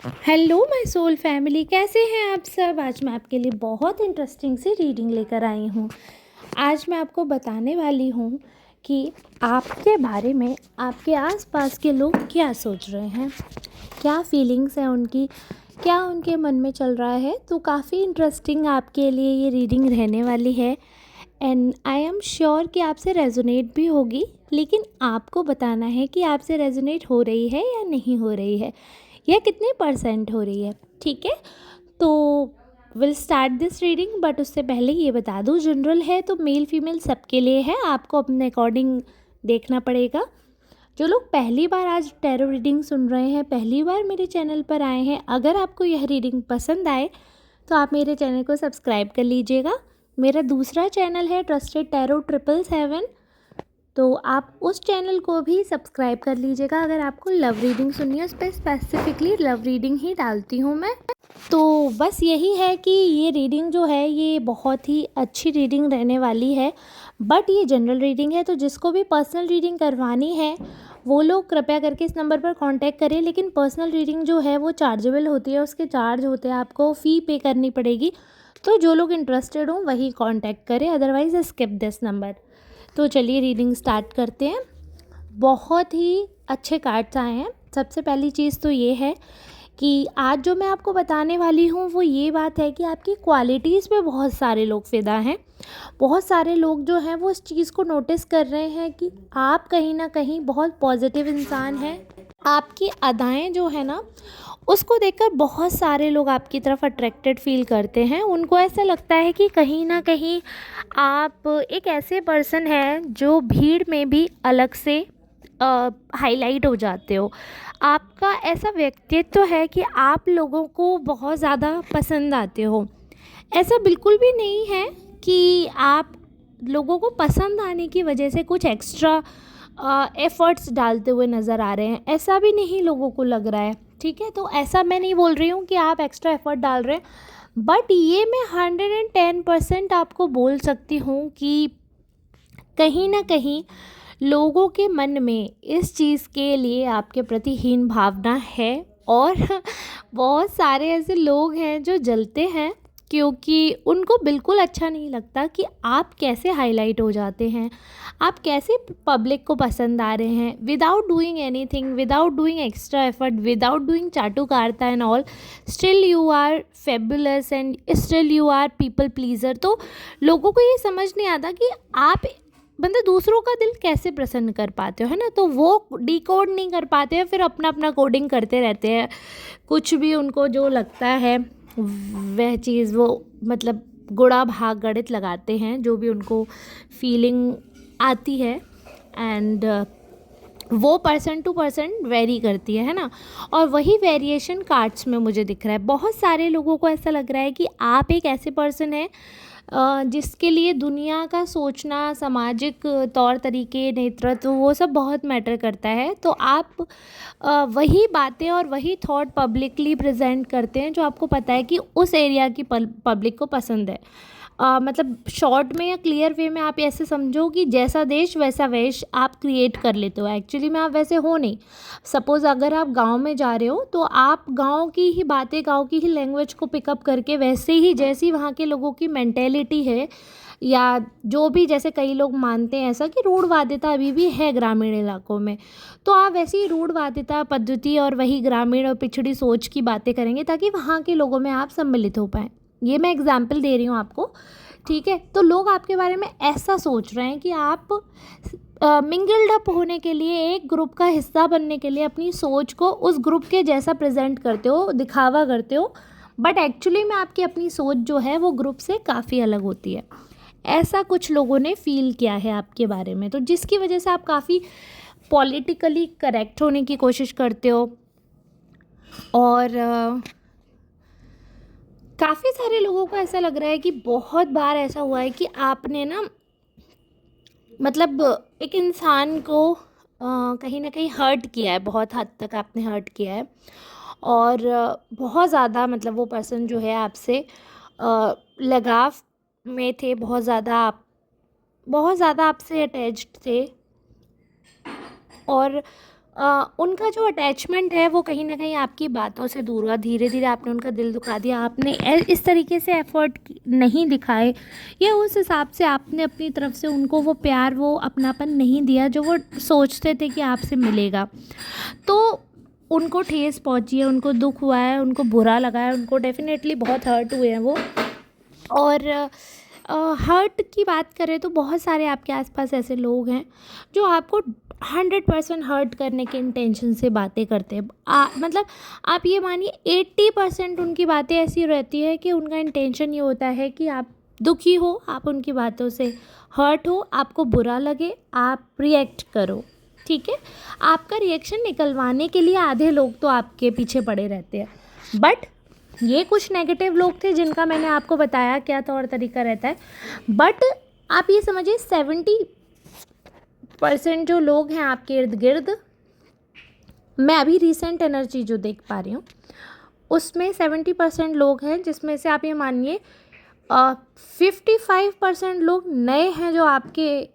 Hello my soul family, कैसे हैं आप सब। आज मैं आपके लिए बहुत इंटरेस्टिंग सी रीडिंग लेकर आई हूँ। आज मैं आपको बताने वाली हूँ कि आपके बारे में आपके आसपास के लोग क्या सोच रहे हैं, क्या फीलिंग्स हैं उनकी, क्या उनके मन में चल रहा है। तो काफ़ी इंटरेस्टिंग आपके लिए ये रीडिंग रहने वाली है एंड आई एम श्योर कि आपसे रेजोनेट भी होगी, लेकिन आपको बताना है कि आपसे रेजोनेट हो रही है या नहीं हो रही है, या कितने परसेंट हो रही है। ठीक है, तो will start this reading. But उससे पहले ये बता दूँ, जनरल है तो मेल फीमेल सबके लिए है, आपको अपने अकॉर्डिंग देखना पड़ेगा। जो लोग पहली बार आज टैरो रीडिंग सुन रहे हैं, पहली बार मेरे चैनल पर आए हैं, अगर आपको यह रीडिंग पसंद आए तो आप मेरे चैनल को सब्सक्राइब कर लीजिएगा। मेरा दूसरा चैनल है ट्रस्टेड टैरो 777, तो आप उस चैनल को भी सब्सक्राइब कर लीजिएगा। अगर आपको लव रीडिंग सुननी है, उस पर स्पेसिफिकली लव रीडिंग ही डालती हूँ मैं। तो बस यही है कि ये रीडिंग जो है ये बहुत ही अच्छी रीडिंग रहने वाली है। बट ये जनरल रीडिंग है, तो जिसको भी पर्सनल रीडिंग करवानी है वो लोग कृपया करके इस नंबर पर कांटेक्ट करें। लेकिन पर्सनल रीडिंग जो है वो चार्जेबल होती है, उसके चार्ज होते हैं, आपको फ़ी पे करनी पड़ेगी। तो जो लोग इंटरेस्टेड हों वही कांटेक्ट करें, अदरवाइज़ स्किप दिस नंबर। तो चलिए रीडिंग स्टार्ट करते हैं। बहुत ही अच्छे कार्ड्स आए हैं। सबसे पहली चीज़ तो ये है कि आज जो मैं आपको बताने वाली हूँ वो ये बात है कि आपकी क्वालिटीज़ पे बहुत सारे लोग फ़िदा हैं। बहुत सारे लोग जो हैं वो इस चीज़ को नोटिस कर रहे हैं कि आप कहीं ना कहीं बहुत पॉजिटिव इंसान हैं। आपकी अदाएँ जो है ना, उसको देखकर बहुत सारे लोग आपकी तरफ अट्रैक्टेड फील करते हैं। उनको ऐसा लगता है कि कहीं ना कहीं आप एक ऐसे पर्सन हैं जो भीड़ में भी अलग से हाईलाइट हो जाते हो। आपका ऐसा व्यक्तित्व है कि आप लोगों को बहुत ज़्यादा पसंद आते हो। ऐसा बिल्कुल भी नहीं है कि आप लोगों को पसंद आने की वजह से कुछ एक्स्ट्रा एफ़र्ट्स डालते हुए नज़र आ रहे हैं, ऐसा भी नहीं लोगों को लग रहा है। ठीक है, तो ऐसा मैं नहीं बोल रही हूँ कि आप एक्स्ट्रा एफ़र्ट डाल रहे हैं, बट ये मैं 110% आपको बोल सकती हूँ कि कहीं ना कहीं लोगों के मन में इस चीज़ के लिए आपके प्रति हीन भावना है। और बहुत सारे ऐसे लोग हैं जो जलते हैं, क्योंकि उनको बिल्कुल अच्छा नहीं लगता कि आप कैसे हाईलाइट हो जाते हैं, आप कैसे पब्लिक को पसंद आ रहे हैं without doing anything, without doing extra effort, without doing चाटुकारिता and all. Still you are fabulous and still you are people pleaser. तो लोगों को ये समझ नहीं आता कि आप मतलब दूसरों का दिल कैसे प्रसन्न कर पाते हो, है ना। तो वो डिकोड नहीं कर पाते हैं, फिर अपना अपना कोडिंग करते रहते हैं। कुछ भी उनको जो लगता है वह चीज़ वो मतलब गुणा भाग गणित लगाते हैं, जो भी उनको फीलिंग आती है। एंड वो पर्सन टू पर्सन वेरी करती है ना। और वही वेरिएशन कार्ड्स में मुझे दिख रहा है। बहुत सारे लोगों को ऐसा लग रहा है कि आप एक ऐसे पर्सन हैं जिसके लिए दुनिया का सोचना, सामाजिक तौर तरीके, नेतृत्व, वो सब बहुत मैटर करता है। तो आप वही बातें और वही थॉट पब्लिकली प्रेजेंट करते हैं जो आपको पता है कि उस एरिया की पब्लिक को पसंद है। मतलब शॉर्ट में या क्लियर वे में आप ऐसे समझो कि जैसा देश वैसा वेश आप क्रिएट कर लेते हो। एक्चुअली में आप वैसे हो नहीं। सपोज़ अगर आप गांव में जा रहे हो तो आप गांव की ही बातें, गांव की ही लैंग्वेज को पिकअप करके वैसे ही जैसी वहाँ के लोगों की मेंटेलिटी है, या जो भी, जैसे कई लोग मानते हैं ऐसा कि रूढ़वादिता अभी भी है ग्रामीण इलाकों में, तो आप वैसी ही रूढ़वादिता पद्धति और वही ग्रामीण और पिछड़ी सोच की बातें करेंगे ताकि वहाँ के लोगों में आप सम्मिलित हो पाएँ। ये मैं एग्जाम्पल दे रही हूँ आपको। ठीक है, तो लोग आपके बारे में ऐसा सोच रहे हैं कि आप मिंगल्ड अप होने के लिए, एक ग्रुप का हिस्सा बनने के लिए अपनी सोच को उस ग्रुप के जैसा प्रेजेंट करते हो, दिखावा करते हो। बट एक्चुअली में आपकी अपनी सोच जो है वो ग्रुप से काफ़ी अलग होती है। ऐसा कुछ लोगों ने फील किया है आपके बारे में, तो जिसकी वजह से आप काफ़ी पॉलिटिकली करेक्ट होने की कोशिश करते हो। और काफ़ी सारे लोगों को ऐसा लग रहा है कि बहुत बार ऐसा हुआ है कि आपने ना मतलब एक इंसान को कहीं ना कहीं हर्ट किया है, बहुत हद तक आपने हर्ट किया है। और बहुत ज़्यादा मतलब वो पर्सन जो है आपसे लगाव में थे, बहुत ज़्यादा बहुत ज़्यादा आपसे अटैच्ड थे। और उनका जो अटैचमेंट है वो कहीं न कहीं आपकी बातों से दूर हुआ। धीरे-धीरे आपने उनका दिल दुखा दिया, आपने इस तरीके से एफ़र्ट नहीं दिखाए या उस हिसाब से आपने अपनी तरफ से उनको वो प्यार, वो अपनापन नहीं दिया जो वो सोचते थे कि आपसे मिलेगा। तो उनको ठेस पहुँची है, उनको दुःख हुआ है, उनको बुरा लगा है, उनको डेफ़िनेटली बहुत हर्ट हुए हैं वो। और हर्ट की बात करें तो बहुत सारे आपके आसपास ऐसे लोग हैं जो आपको 100% हर्ट करने के इंटेंशन से बातें करते हैं। मतलब आप ये मानिए 80% उनकी बातें ऐसी रहती है कि उनका इंटेंशन ये होता है कि आप दुखी हो, आप उनकी बातों से हर्ट हो, आपको बुरा लगे, आप रिएक्ट करो। ठीक है, आपका रिएक्शन निकलवाने के लिए आधे लोग तो आपके पीछे पड़े रहते हैं। बट ये कुछ नेगेटिव लोग थे जिनका मैंने आपको बताया क्या तौर तरीका रहता है। बट आप ये समझिए 70% जो लोग हैं आपके इर्द गिर्द, मैं अभी रिसेंट एनर्जी जो देख पा रही हूँ उसमें 70% लोग हैं, जिसमें से आप ये मानिए 55% लोग नए हैं जो आपके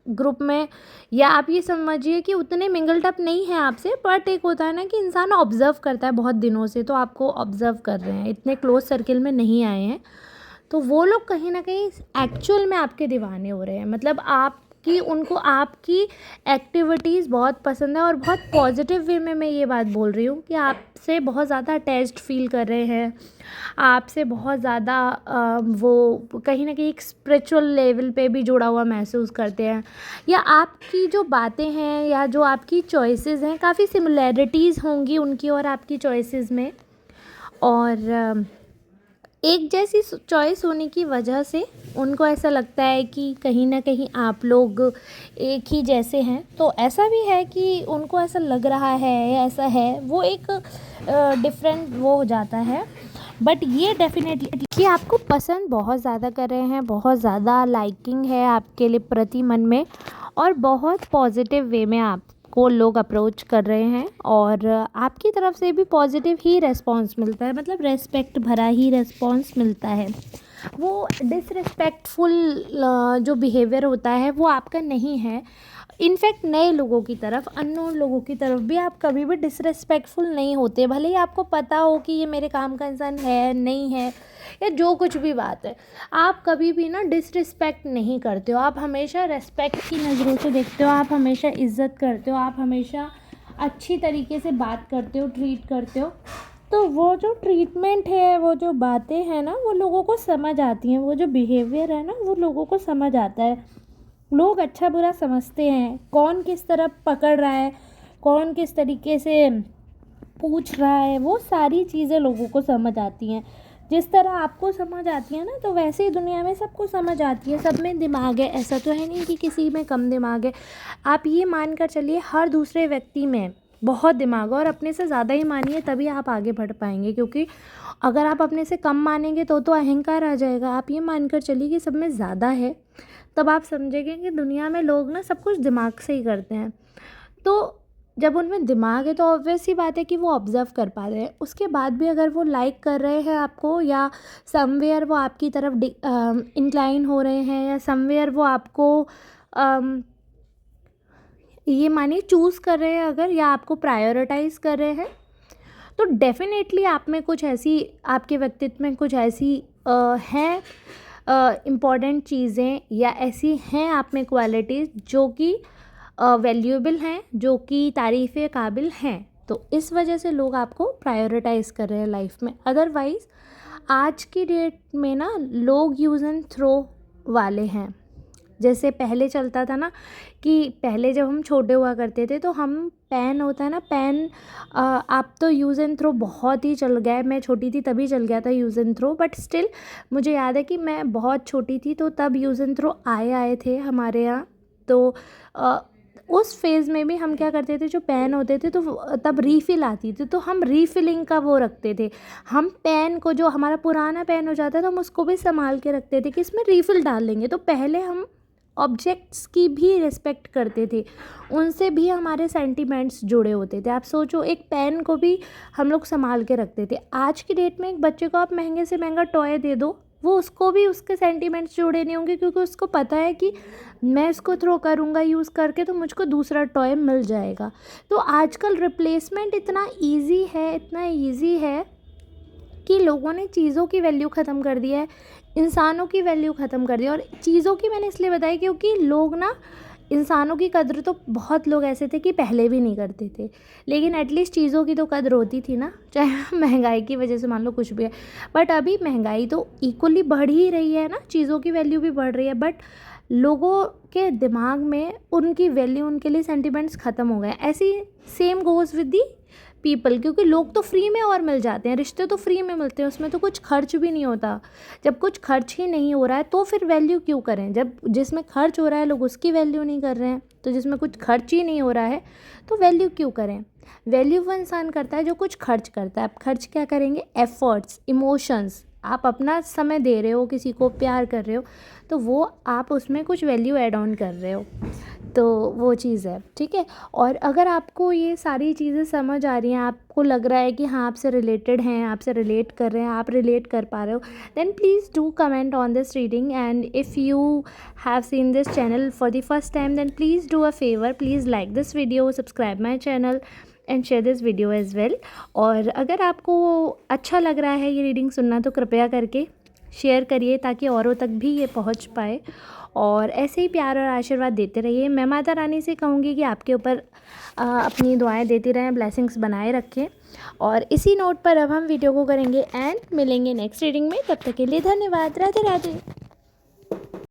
ग्रुप में, या आप ये समझिए कि उतने मिंगल्ड अप नहीं हैं आपसे। बट एक होता है ना कि इंसान ऑब्ज़र्व करता है बहुत दिनों से, तो आपको ऑब्ज़र्व कर रहे हैं, इतने क्लोज सर्किल में नहीं आए हैं, तो वो लोग कहीं ना कहीं एक्चुअल में आपके दीवाने हो रहे हैं। मतलब आपकी उनको आपकी एक्टिविटीज़ बहुत पसंद है, और बहुत पॉजिटिव वे में मैं ये बात बोल रही हूँ कि आपसे बहुत ज़्यादा अटैच्ड फील कर रहे हैं, आपसे बहुत ज़्यादा वो कहीं ना कहीं एक स्पिरिचुअल लेवल पे भी जुड़ा हुआ महसूस करते हैं, या आपकी जो बातें हैं या जो आपकी चॉइसेस हैं काफ़ी सिमिलैरिटीज़ होंगी उनकी और आपकी चॉइसेस में। और एक जैसी चॉइस होने की वजह से उनको ऐसा लगता है कि कहीं ना कहीं आप लोग एक ही जैसे हैं। तो ऐसा भी है कि उनको ऐसा लग रहा है, ऐसा है, वो एक डिफरेंट वो हो जाता है। बट ये डेफिनेटली कि आपको पसंद बहुत ज़्यादा कर रहे हैं, बहुत ज़्यादा लाइकिंग है आपके लिए प्रति मन में, और बहुत पॉजिटिव वे में आपको लोग अप्रोच कर रहे हैं, और आपकी तरफ से भी पॉजिटिव ही रिस्पॉन्स मिलता है, मतलब रेस्पेक्ट भरा ही रिस्पॉन्स मिलता है। वो डिसरिस्पेक्टफुल जो बिहेवियर होता है वो आपका नहीं है। इनफैक्ट नए लोगों की तरफ, अननोन लोगों की तरफ भी आप कभी भी डिसरिस्पेक्टफुल नहीं होते, भले ही आपको पता हो कि ये मेरे काम का इंसान है नहीं है, या जो कुछ भी बात है, आप कभी भी ना डिसरिस्पेक्ट नहीं करते हो। आप हमेशा रेस्पेक्ट की नज़रों से देखते हो, आप हमेशा इज़्ज़त करते हो, आप हमेशा अच्छी तरीके से बात करते हो, ट्रीट करते हो। तो वो जो ट्रीटमेंट है, वो जो बातें हैं ना, वो लोगों को समझ आती हैं, वो जो बिहेवियर है ना वो लोगों को समझ आता है। लोग अच्छा बुरा समझते हैं, कौन किस तरफ पकड़ रहा है, कौन किस तरीके से पूछ रहा है, वो सारी चीज़ें लोगों को समझ आती हैं। जिस तरह आपको समझ आती है ना, तो वैसे ही दुनिया में सबको समझ आती है। सब में दिमाग है, ऐसा तो है नहीं कि किसी में कम दिमाग है। आप ये मान कर चलिए हर दूसरे व्यक्ति में बहुत दिमाग है, और अपने से ज़्यादा ही मानिए तभी आप आगे बढ़ पाएंगे। क्योंकि अगर आप अपने से कम मानेंगे तो अहंकार आ जाएगा। आप ये मान कर चलिए कि सब में ज़्यादा है, तब आप समझेंगे कि दुनिया में लोग ना सब कुछ दिमाग से ही करते हैं। तो जब उनमें दिमाग है तो ऑब्वियस सी बात है कि वो ऑब्ज़र्व कर पा रहे हैं। उसके बाद भी अगर वो लाइक कर रहे हैं आपको, या समवेयर वो आपकी तरफ इंक्लाइन हो रहे हैं, या समवेयर वो आपको अम, ये मानिए चूज़ कर रहे हैं अगर, या आपको प्रायोरिटाइज़ कर रहे हैं, तो डेफ़िनेटली आप में कुछ ऐसी, आपके व्यक्तित्व में कुछ ऐसी हैं इम्पॉर्टेंट चीज़ें, या ऐसी हैं आप में क्वालिटीज़ जो कि वैल्यूएबल हैं, जो कि तारीफ़ के काबिल हैं। तो इस वजह से लोग आपको प्रायोरिटाइज़ कर रहे हैं लाइफ में। अदरवाइज़ आज की डेट में ना लोग यूज़ एंड थ्रो वाले हैं। जैसे पहले चलता था ना, कि पहले जब हम छोटे हुआ करते थे तो हम पेन होता है ना, पेन आप तो यूज़ एंड थ्रो बहुत ही चल गया है। मैं छोटी थी तभी चल गया था use and throw, but still मुझे याद है कि मैं बहुत छोटी थी तो तब यूज़ एंड थ्रो आए थे हमारे यहाँ। तो उस फेज़ में भी हम क्या करते थे, जो पेन होते थे तो तब रीफ़िल आती थी, तो हम रीफ़िलिंग का वो रखते थे। हम पेन को, जो हमारा पुराना पेन हो जाता था, हम उसको भी संभाल के रखते थे कि इसमें रीफ़िल डाल लेंगे। तो पहले हम ऑब्जेक्ट्स की भी रिस्पेक्ट करते थे, उनसे भी हमारे सेंटिमेंट्स जुड़े होते थे। आप सोचो, एक पेन को भी हम लोग संभाल के रखते थे। आज की डेट में एक बच्चे को आप महंगे से महंगा टॉय दे दो, वो उसको भी उसके सेंटिमेंट्स जुड़े नहीं होंगे, क्योंकि उसको पता है कि मैं इसको थ्रो करूँगा यूज़ करके तो मुझको दूसरा टॉय मिल जाएगा। तो आजकल रिप्लेसमेंट इतना ईज़ी है कि लोगों ने चीज़ों की वैल्यू ख़त्म कर दिया है, इंसानों की वैल्यू ख़त्म कर दी है। और चीज़ों की मैंने इसलिए बताई क्योंकि लोग ना, इंसानों की कद्र तो बहुत लोग ऐसे थे कि पहले भी नहीं करते थे, लेकिन एटलीस्ट चीज़ों की तो कद्र होती थी ना, चाहे महंगाई की वजह से मान लो कुछ भी है। बट अभी महंगाई तो इक्वली बढ़ ही रही है ना, चीज़ों की वैल्यू भी बढ़ रही है, बट लोगों के दिमाग में उनकी वैल्यू, उनके लिए सेंटिमेंट्स ख़त्म हो गए। ऐसे ही same goes with the people, क्योंकि लोग तो फ्री में और मिल जाते हैं, रिश्ते तो फ्री में मिलते हैं, उसमें तो कुछ खर्च भी नहीं होता। जब कुछ खर्च ही नहीं हो रहा है तो फिर वैल्यू क्यों करें? जब जिसमें खर्च हो रहा है लोग उसकी वैल्यू नहीं कर रहे हैं, तो जिसमें कुछ खर्च ही नहीं हो रहा है तो वैल्यू क्यों करें? वैल्यू वो इंसान करता है जो कुछ खर्च करता है। आप खर्च क्या करेंगे? एफर्ट्स, इमोशंस, आप अपना समय दे रहे हो, किसी को प्यार कर रहे हो, तो वो आप उसमें कुछ वैल्यू ऐड ऑन कर रहे हो, तो वो चीज़ है, ठीक है। और अगर आपको ये सारी चीज़ें समझ आ रही हैं, आपको लग रहा है कि हाँ आपसे रिलेटेड हैं, आपसे रिलेट कर रहे हैं, आप रिलेट कर पा रहे हो, then please do comment on this reading. And if you have seen this channel for the first time, then please do a favour, please like this video, subscribe my channel and share this video as well. और अगर आपको अच्छा लग रहा है ये reading सुनना तो कृपया करके शेयर करिए, ताकि औरों तक भी ये पहुंच पाए। और ऐसे ही प्यार और आशीर्वाद देते रहिए। मैं माता रानी से कहूँगी कि आपके ऊपर अपनी दुआएं देती रहें, ब्लेसिंग्स बनाए रखें। और इसी नोट पर अब हम वीडियो को करेंगे एंड मिलेंगे नेक्स्ट रीडिंग में। तब तक के लिए धन्यवाद। राधे राधे।